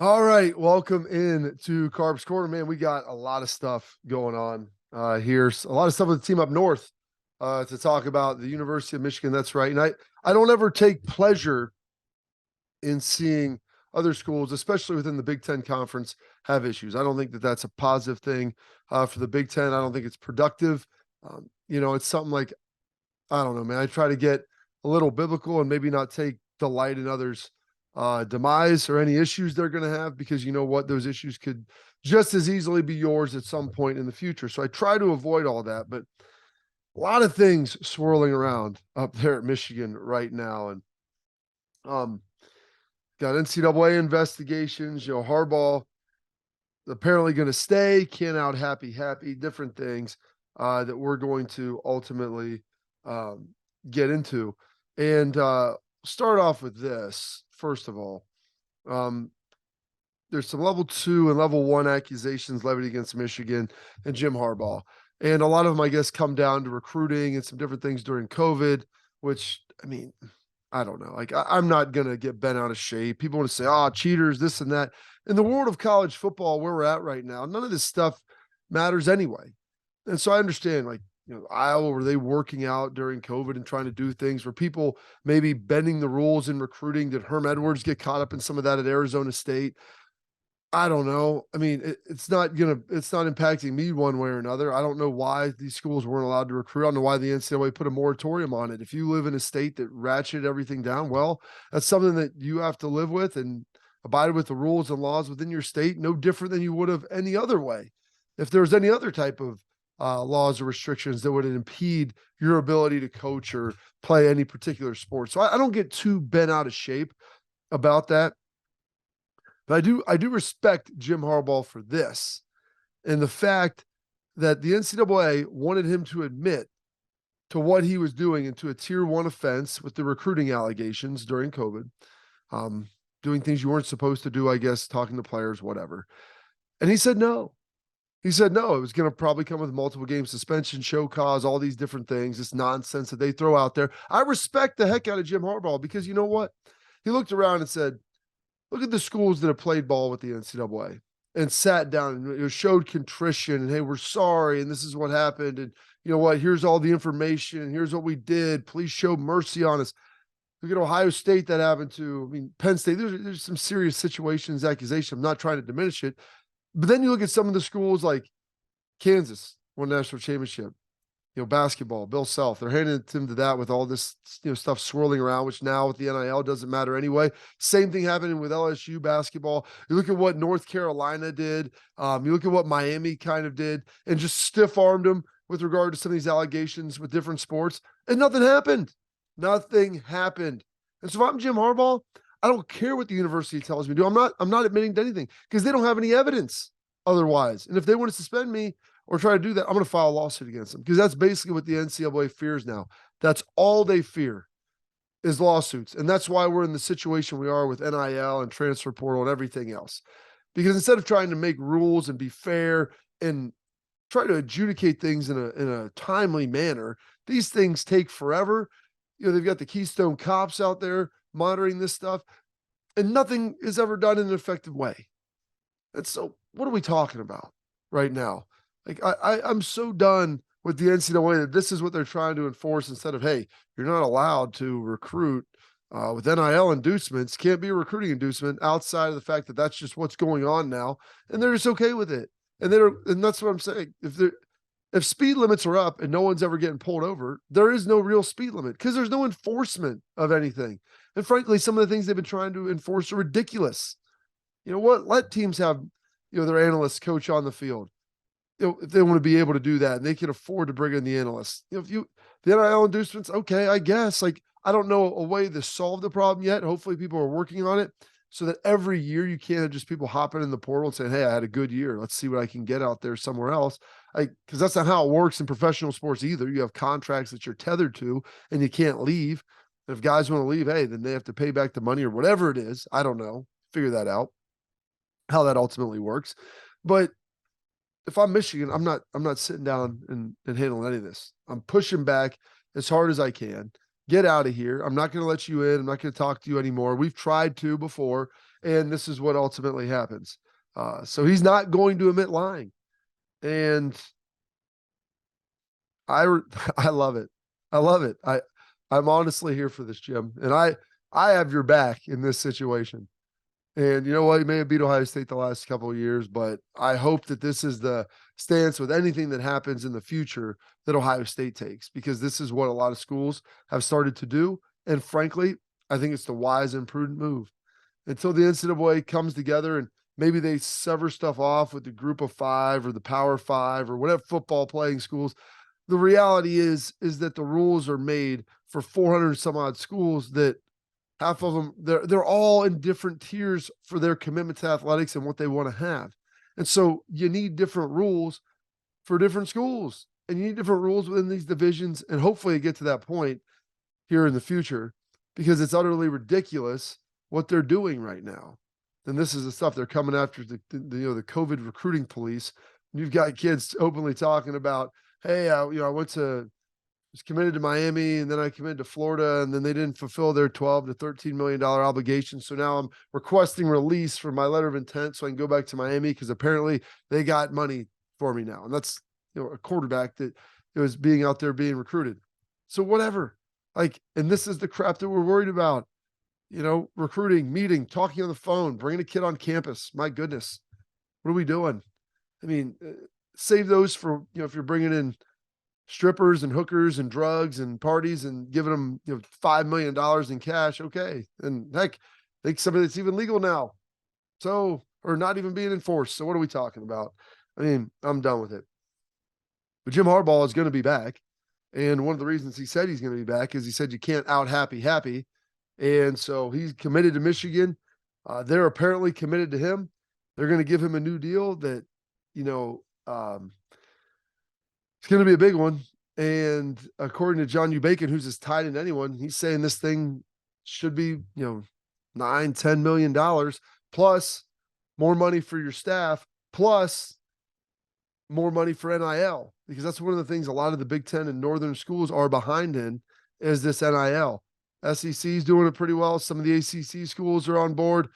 All right, welcome in to Carps Corner, man. We got a lot of stuff going on here. A lot of stuff with the team up north to talk about. The University of Michigan, that's right. And I don't ever take pleasure in seeing other schools, especially within the Big Ten Conference, have issues. I don't think that that's a positive thing for the Big Ten. I don't think it's productive. It's something like, I don't know, man. I try to get a little biblical and maybe not take delight in others' demise or any issues they're going to have, because you know what? Those issues could just as easily be yours at some point in the future. So I try to avoid all that, but a lot of things swirling around up there at Michigan right now. And um, got NCAA investigations, Harbaugh apparently going to stay, can't out happy, different things that we're going to ultimately um, get into. And start off with this. First of all, there's some level 2 and level 1 accusations levied against Michigan and Jim Harbaugh. And a lot of them, I guess, come down to recruiting and some different things during COVID, which, I mean, I don't know. Like, I'm not going to get bent out of shape. People want to say, oh, cheaters, this and that. In the world of college football, where we're at right now, none of this stuff matters anyway. And so I understand, like, Iowa, were they working out during COVID and trying to do things? Were people maybe bending the rules in recruiting? Did Herm Edwards get caught up in some of that at Arizona State? I don't know. I mean, it's not impacting me one way or another. I don't know why these schools weren't allowed to recruit. I don't know why the NCAA put a moratorium on it. If you live in a state that ratcheted everything down, well, that's something that you have to live with and abide with the rules and laws within your state, no different than you would have any other way. If there was any other type of laws or restrictions that would impede your ability to coach or play any particular sport. So I don't get too bent out of shape about that. But I do respect Jim Harbaugh for this, and the fact that the NCAA wanted him to admit to what he was doing into a tier 1 offense with the recruiting allegations during COVID, doing things you weren't supposed to do, I guess, talking to players, whatever. And he said no. He said no. It was going to probably come with multiple game suspension, show cause, all these different things, this nonsense that they throw out there. I respect the heck out of Jim Harbaugh, because you know what? He looked around and said, look at the schools that have played ball with the NCAA and sat down and showed contrition and, hey, we're sorry, and this is what happened, and you know what? Here's all the information, and here's what we did. Please show mercy on us. Look at Ohio State that happened to. I mean, Penn State. There's some serious situations, accusation. I'm not trying to diminish it, but then you look at some of the schools like Kansas won national championship. Basketball, Bill Self, they're handing him to that with all this, stuff swirling around, which now with the NIL doesn't matter anyway. Same thing happening with LSU basketball. You look at what North Carolina did. You look at what Miami kind of did and just stiff armed them with regard to some of these allegations with different sports, and nothing happened. Nothing happened. And so if I'm Jim Harbaugh, I don't care what the university tells me to do. I'm not admitting to anything because they don't have any evidence otherwise. And if they want to suspend me or try to do that, I'm going to file a lawsuit against them, because that's basically what the NCAA fears now. That's all they fear is lawsuits. And that's why we're in the situation we are with NIL and transfer portal and everything else. Because instead of trying to make rules and be fair and try to adjudicate things in a timely manner, these things take forever. They've got the Keystone cops out there monitoring this stuff, and nothing is ever done in an effective way. And so what are we talking about right now? Like, I'm so done with the NCAA that this is what they're trying to enforce, instead of, hey, you're not allowed to recruit with NIL inducements. Can't be a recruiting inducement outside of the fact that that's just what's going on now, and they're just okay with it. And that's what I'm saying. If speed limits are up and no one's ever getting pulled over, there is no real speed limit because there's no enforcement of anything. And frankly, some of the things they've been trying to enforce are ridiculous. You know what? Let teams have their analysts coach on the field. If they want to be able to do that, and they can afford to bring in the analysts. The NIL inducements, okay, I guess. Like, I don't know a way to solve the problem yet. Hopefully people are working on it so that every year you can't have just people hopping in the portal and saying, hey, I had a good year. Let's see what I can get out there somewhere else. Because that's not how it works in professional sports either. You have contracts that you're tethered to and you can't leave. And if guys want to leave, hey, then they have to pay back the money or whatever it is. I don't know. Figure that out, how that ultimately works. But if I'm Michigan, I'm not sitting down and handling any of this. I'm pushing back as hard as I can. Get out of here. I'm not going to let you in. I'm not going to talk to you anymore. We've tried to before, And this is what ultimately happens. So he's not going to admit lying. And I love it. I love it. I'm honestly here for this, Jim. And I have your back in this situation. And you know what? He may have beat Ohio State the last couple of years, but I hope that this is the stance with anything that happens in the future that Ohio State takes, because this is what a lot of schools have started to do. And frankly, I think it's the wise and prudent move until the NCAA comes together and maybe they sever stuff off with the group of five or the Power Five or whatever football playing schools. The reality is that the rules are made for 400 some odd schools that half of them, they're all in different tiers for their commitment to athletics and what they want to have. And so you need different rules for different schools, and you need different rules within these divisions. And hopefully get to that point here in the future, because it's utterly ridiculous what they're doing right now. And this is the stuff they're coming after the COVID recruiting police. You've got kids openly talking about, hey, I was committed to Miami, and then I committed to Florida, and then they didn't fulfill their $12 to $13 million obligation. So now I'm requesting release for my letter of intent so I can go back to Miami, because apparently they got money for me now. And that's, a quarterback that was being out there being recruited. So whatever. And this is the crap that we're worried about. Recruiting, meeting, talking on the phone, bringing a kid on campus. My goodness. What are we doing? I mean, save those for, if you're bringing in strippers and hookers and drugs and parties and giving them, $5 million in cash. Okay. And heck, I think some of it's even legal now. So, or not even being enforced. So what are we talking about? I mean, I'm done with it. But Jim Harbaugh is going to be back. And one of the reasons he said he's going to be back is he said you can't out happy. And so he's committed to Michigan. They're apparently committed to him. They're going to give him a new deal that, it's going to be a big one. And according to John U. Bacon, who's as tied in anyone, he's saying this thing should be, $9-10 million plus more money for your staff, plus more money for NIL, because that's one of the things a lot of the Big Ten and Northern schools are behind in, is this NIL. SEC is doing it pretty well. Some of the ACC schools are on board.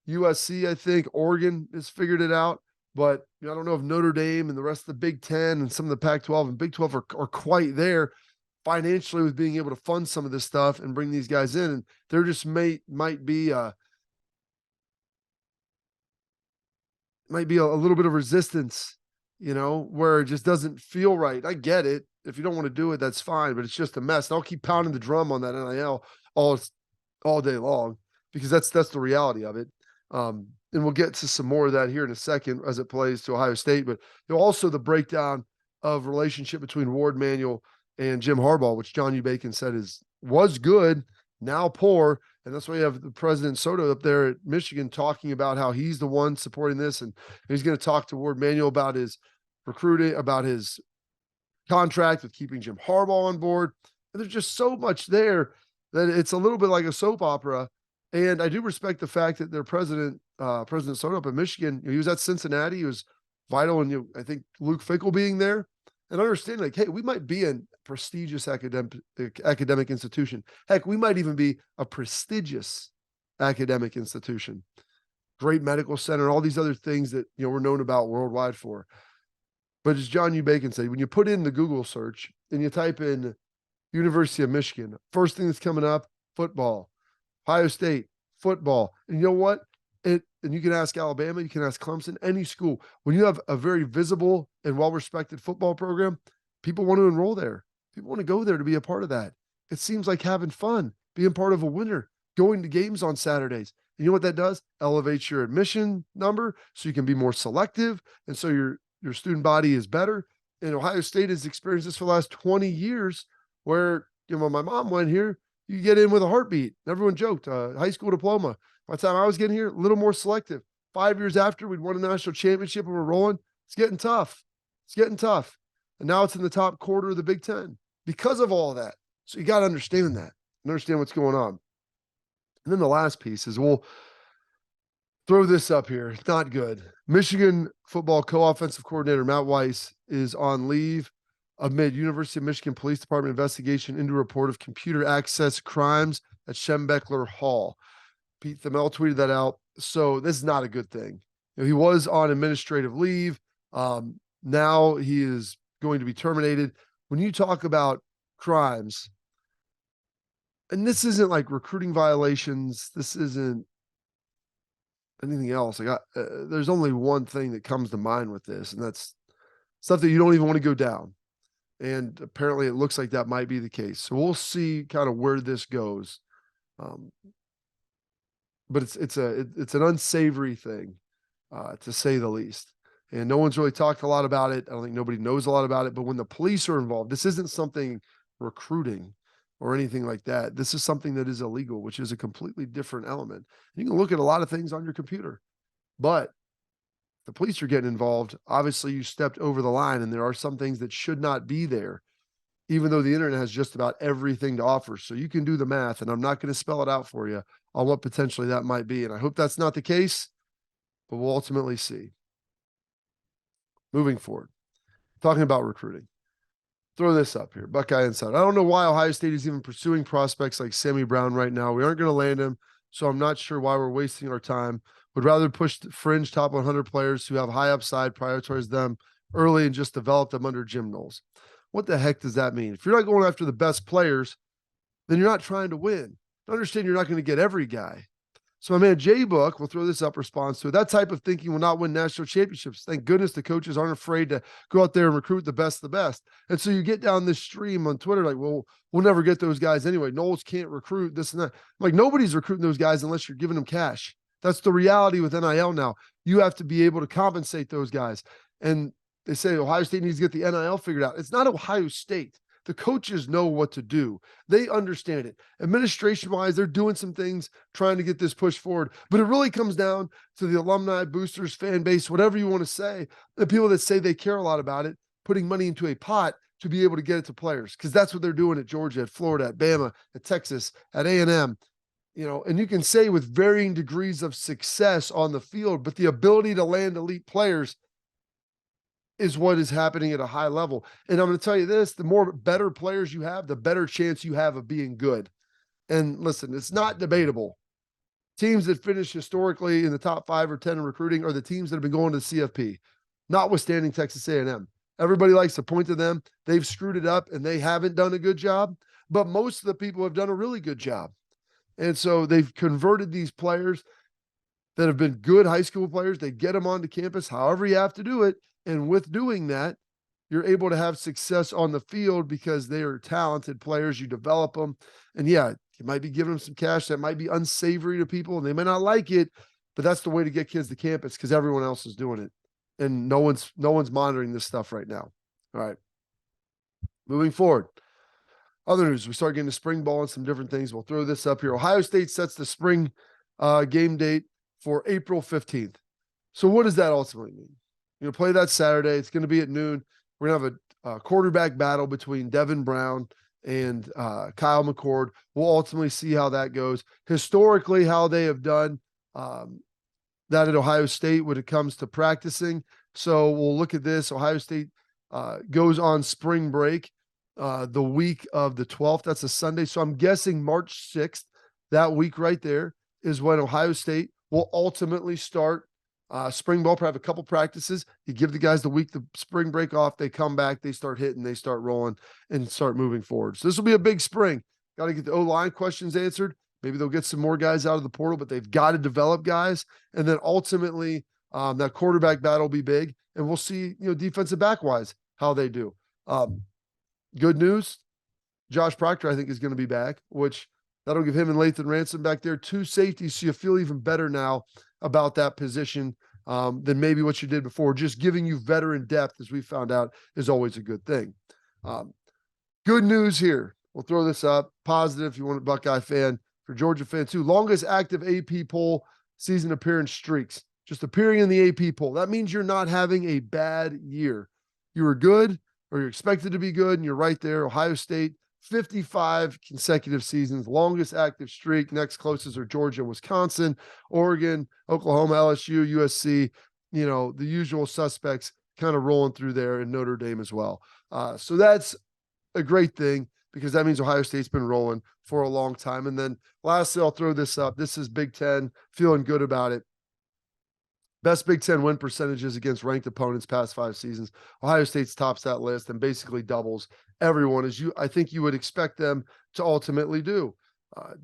USC, I think, Oregon has figured it out. But I don't know if Notre Dame and the rest of the Big Ten and some of the Pac-12 and Big 12 are quite there financially with being able to fund some of this stuff and bring these guys in. And there just might be a little bit of resistance, where it just doesn't feel right. I get it. If you don't want to do it, that's fine, but it's just a mess. And I'll keep pounding the drum on that NIL all day long, because that's the reality of it. And we'll get to some more of that here in a second as it plays to Ohio State, but also the breakdown of relationship between Ward Manuel and Jim Harbaugh, which John U. Bacon said was good, now poor. And that's why you have the President Soto up there at Michigan talking about how he's the one supporting this. And he's going to talk to Ward Manuel about his recruiting, about his contract with keeping Jim Harbaugh on board. And there's just so much there that it's a little bit like a soap opera. And I do respect the fact that their President Soto up in Michigan, he was at Cincinnati. He was vital in, I think, Luke Fickell being there. And understanding, hey, we might be a prestigious academic institution. Heck, we might even be a prestigious academic institution. Great medical center, all these other things that, we're known about worldwide for. But as John U. Bacon said, when you put in the Google search and you type in University of Michigan, first thing that's coming up, football. Ohio State, football. And you know what? And you can ask Alabama, you can ask Clemson, any school. When you have a very visible and well-respected football program, people want to enroll there. People want to go there to be a part of that. It seems like having fun, being part of a winner, going to games on Saturdays. And you know what that does? Elevates your admission number so you can be more selective. And so your student body is better. And Ohio State has experienced this for the last 20 years where, my mom went here, you get in with a heartbeat. Everyone joked, high school diploma. By the time I was getting here, a little more selective. 5 years after, we'd won a national championship and we're rolling. It's getting tough. And now it's in the top quarter of the Big Ten because of all that. So you got to understand that and understand what's going on. And then the last piece is, we'll throw this up here. It's not good. Michigan football co-offensive coordinator Matt Weiss is on leave amid University of Michigan Police Department investigation into a report of computer access crimes at Schembechler Hall. Pete Thamel tweeted that out. So this is not a good thing. He was on administrative leave. Now he is going to be terminated. When you talk about crimes, and this isn't like recruiting violations, this isn't anything else. There's only one thing that comes to mind with this, and that's stuff that you don't even want to go down. And apparently it looks like that might be the case. So we'll see kind of where this goes. But it's an unsavory thing, to say the least. And no one's really talked a lot about it. I don't think nobody knows a lot about it. But when the police are involved, this isn't something recruiting or anything like that. This is something that is illegal, which is a completely different element. You can look at a lot of things on your computer, but the police are getting involved. Obviously, you stepped over the line, and there are some things that should not be there, even though the internet has just about everything to offer. So you can do the math, and I'm not going to spell it out for you on what potentially that might be. And I hope that's not the case, but we'll ultimately see. Moving forward, talking about recruiting. Throw this up here, Buckeye Inside. I don't know why Ohio State is even pursuing prospects like Sammy Brown right now. We aren't going to land him, so I'm not sure why we're wasting our time. Would rather push the fringe top 100 players who have high upside, prioritize them early, and just develop them under Jim Knowles. What the heck does that mean? If you're not going after the best players, then you're not trying to win. Understand you're not going to get every guy. So my man Jay Book will throw this up response to it. That type of thinking will not win national championships. Thank goodness the coaches aren't afraid to go out there and recruit the best of the best. And so you get down this stream on Twitter like, well, we'll never get those guys anyway. Knowles can't recruit this and that. Like, nobody's recruiting those guys unless you're giving them cash. That's the reality with NIL now. You have to be able to compensate those guys. And they say Ohio State needs to get the NIL figured out. It's not Ohio State. The coaches know what to do. They understand it. Administration-wise, they're doing some things trying to get this push forward. But it really comes down to the alumni, boosters, fan base, whatever you want to say, the people that say they care a lot about it, putting money into a pot to be able to get it to players, because that's what they're doing at Georgia, at Florida, at Bama, at Texas, at A&M. And you can say with varying degrees of success on the field, but the ability to land elite players is what is happening at a high level. And I'm going to tell you this, the more better players you have, the better chance you have of being good. And listen, it's not debatable. Teams that finish historically in the top 5 or 10 in recruiting are the teams that have been going to the CFP, notwithstanding Texas A&M. Everybody likes to point to them. They've screwed it up and they haven't done a good job, but most of the people have done a really good job. And so they've converted these players that have been good high school players. They get them onto campus, however you have to do it. And with doing that, you're able to have success on the field because they are talented players. You develop them. And yeah, you might be giving them some cash that might be unsavory to people and they may not like it, but that's the way to get kids to campus because everyone else is doing it. And no one's monitoring this stuff right now. All right. Moving forward. Other news, we start getting to spring ball and some different things. We'll throw this up here. Ohio State sets the spring game date for April 15th. So what does that ultimately mean? You're going to play that Saturday. It's going to be at noon. We're going to have a quarterback battle between Devin Brown and Kyle McCord. We'll ultimately see how that goes. Historically, how they have done that at Ohio State when it comes to practicing. So we'll look at this. Ohio State goes on spring break the week of the 12th. That's a Sunday. So I'm guessing March 6th, that week right there, is when Ohio State will ultimately start spring ball, probably have a couple practices. You give the guys the week, the spring break off, they come back, they start hitting, they start rolling and start moving forward. So this will be a big spring. Got to get the O-line questions answered. Maybe they'll get some more guys out of the portal, but they've got to develop guys. And then ultimately that quarterback battle will be big. And we'll see, defensive back wise, how they do. Good news. Josh Proctor, I think, is going to be back, which that'll give him and Lathan Ransom back there 2 safeties. So you feel even better now about that position than maybe what you did before. Just giving you veteran depth, as we found out, is always a good thing. Good news here. We'll throw this up. Positive if you want a Buckeye fan. For Georgia fan too. Longest active AP poll season appearance streaks. Just appearing in the AP poll. That means you're not having a bad year. You were good or you're expected to be good and you're right there. Ohio State, 55 consecutive seasons, longest active streak. Next closest are Georgia, Wisconsin, Oregon, Oklahoma, LSU, USC, the usual suspects kind of rolling through there, and Notre Dame as well. So that's a great thing. because that means Ohio State's been rolling for a long time. And then lastly, I'll throw this up. This is Big Ten, feeling good about it. Best Big Ten win percentages against ranked opponents past 5 seasons. Ohio State's tops that list and basically doubles everyone, as I think you would expect them to ultimately do,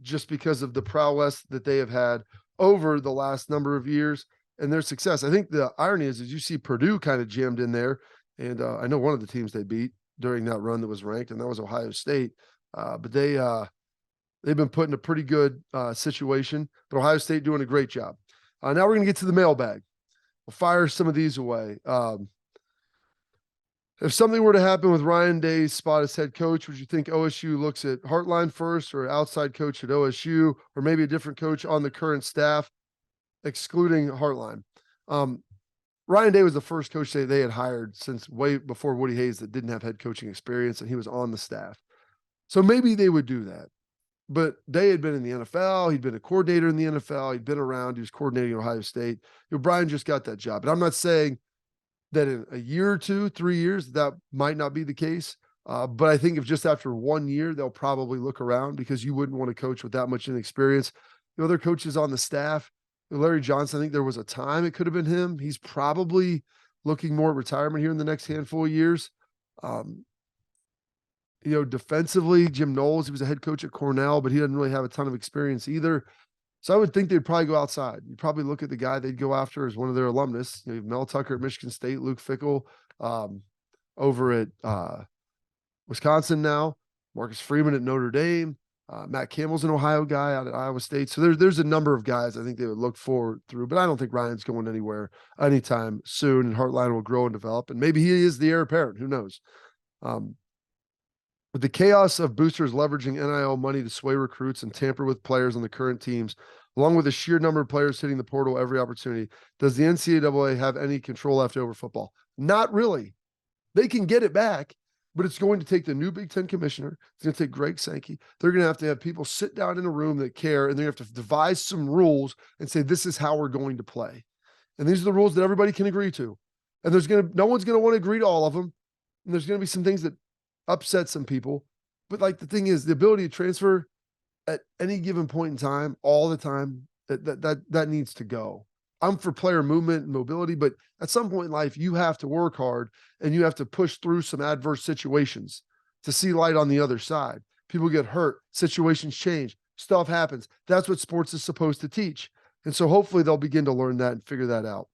just because of the prowess that they have had over the last number of years and their success. I think the irony is you see Purdue kind of jammed in there, and I know one of the teams they beat during that run that was ranked, and that was Ohio State. But they've been put in a pretty good situation. But Ohio State doing a great job. Now we're going to get to the mailbag. We'll fire some of these away. If something were to happen with Ryan Day's spot as head coach, would you think OSU looks at Hartline first, or outside coach at OSU, or maybe a different coach on the current staff, excluding Hartline? Ryan Day was the first coach they had hired since way before Woody Hayes that didn't have head coaching experience, and he was on the staff. So maybe they would do that. But Day had been in the NFL. He'd been a coordinator in the NFL. He'd been around. He was coordinating Ohio State. Brian just got that job. And I'm not saying that in a year or 2, 3 years, that might not be the case. But I think if just after 1 year, they'll probably look around, because you wouldn't want to coach with that much inexperience. The other coaches on the staff, Larry Johnson, I think there was a time it could have been him. He's probably looking more at retirement here in the next handful of years. Defensively, Jim Knowles, he was a head coach at Cornell, but he doesn't really have a ton of experience either. So I would think they'd probably go outside. You'd probably look at the guy they'd go after as one of their alumnus. You have Mel Tucker at Michigan State, Luke Fickell over at Wisconsin now, Marcus Freeman at Notre Dame, Matt Campbell's an Ohio guy out at Iowa State. So there's a number of guys I think they would look forward through, but I don't think Ryan's going anywhere anytime soon, and Hartline will grow and develop, and maybe he is the heir apparent. Who knows? With the chaos of boosters leveraging NIL money to sway recruits and tamper with players on the current teams, along with the sheer number of players hitting the portal every opportunity, does the NCAA have any control left over football? Not really. They can get it back, but it's going to take the new Big Ten commissioner. It's going to take Greg Sankey. They're going to have people sit down in a room that care, and they have to devise some rules and say, this is how we're going to play. And these are the rules that everybody can agree to. And no one's going to want to agree to all of them. And there's going to be some things that upset some people. But the thing is, the ability to transfer at any given point in time, all the time, that needs to go. I'm for player movement and mobility, but at some point in life, you have to work hard and you have to push through some adverse situations to see light on the other side. People get hurt, situations change, stuff happens. That's what sports is supposed to teach. And so hopefully they'll begin to learn that and figure that out.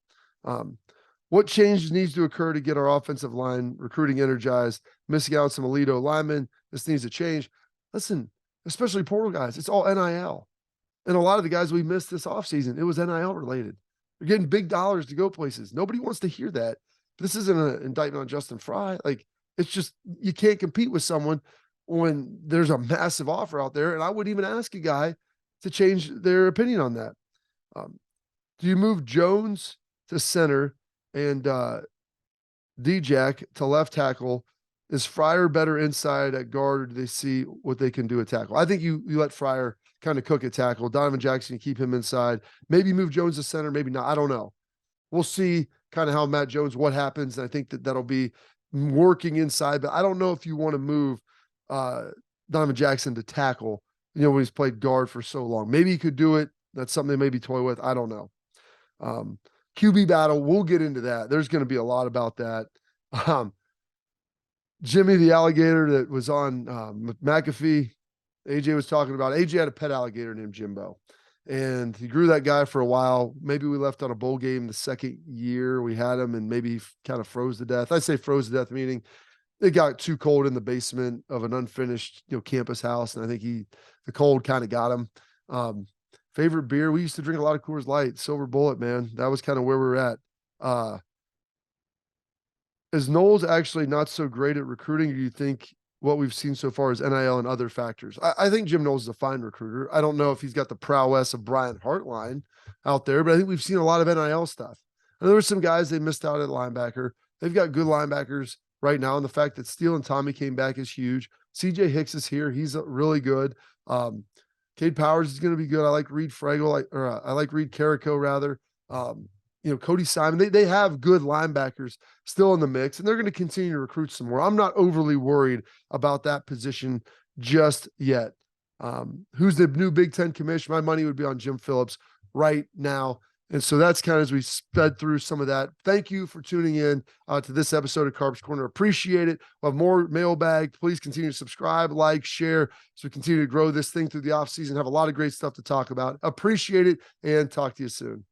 What change needs to occur to get our offensive line recruiting energized? Missing out on some elite linemen. This needs to change. Listen, especially portal guys, it's all NIL. And a lot of the guys we missed this offseason, it was NIL related. They're getting big dollars to go places. Nobody wants to hear that. This isn't an indictment on Justin Fry. It's just, you can't compete with someone when there's a massive offer out there. And I wouldn't even ask a guy to change their opinion on that. Do you move Jones to center and D-Jack to left tackle? Is Fryer better inside at guard, or do they see what they can do at tackle? I think you let Fryer kind of cook at tackle. Donovan Jackson, keep him inside. Maybe move Jones to center, maybe not. I don't know. We'll see kind of how Matt Jones, what happens. And I think that'll be working inside, but I don't know if you want to move Donovan Jackson to tackle, when he's played guard for so long. Maybe he could do it. That's something they maybe toy with. I don't know. QB battle, we'll get into that. There's going to be a lot about that. Jimmy the alligator that was on McAfee, AJ was talking about. AJ had a pet alligator named Jimbo, and he grew that guy for a while. Maybe we left on a bowl game the second year we had him, and maybe he kind of froze to death. I say froze to death, meaning it got too cold in the basement of an unfinished campus house, and I think the cold kind of got him. Favorite beer, we used to drink a lot of Coors Light, Silver Bullet, man. That was kind of where we're at. Is Knowles actually not so great at recruiting, or do you think what we've seen so far is NIL and other factors? I think Jim Knowles is a fine recruiter. I don't know if he's got the prowess of Brian Hartline out there, but I think we've seen a lot of NIL stuff. And there were some guys they missed out at linebacker. They've got good linebackers right now, and the fact that Steele and Tommy came back is huge. CJ Hicks is here. He's really good. Cade Powers is going to be good. I like Reed Fragel, I like Reed Carrico rather. Cody Simon, they have good linebackers still in the mix, and they're going to continue to recruit some more. I'm not overly worried about that position just yet. Who's the new Big Ten commissioner? My money would be on Jim Phillips right now. And so that's kind of as we sped through some of that. Thank you for tuning in to this episode of Carps Corner. Appreciate it. We'll have more mailbag. Please continue to subscribe, like, share, so we continue to grow this thing through the offseason. Have a lot of great stuff to talk about. Appreciate it, and talk to you soon.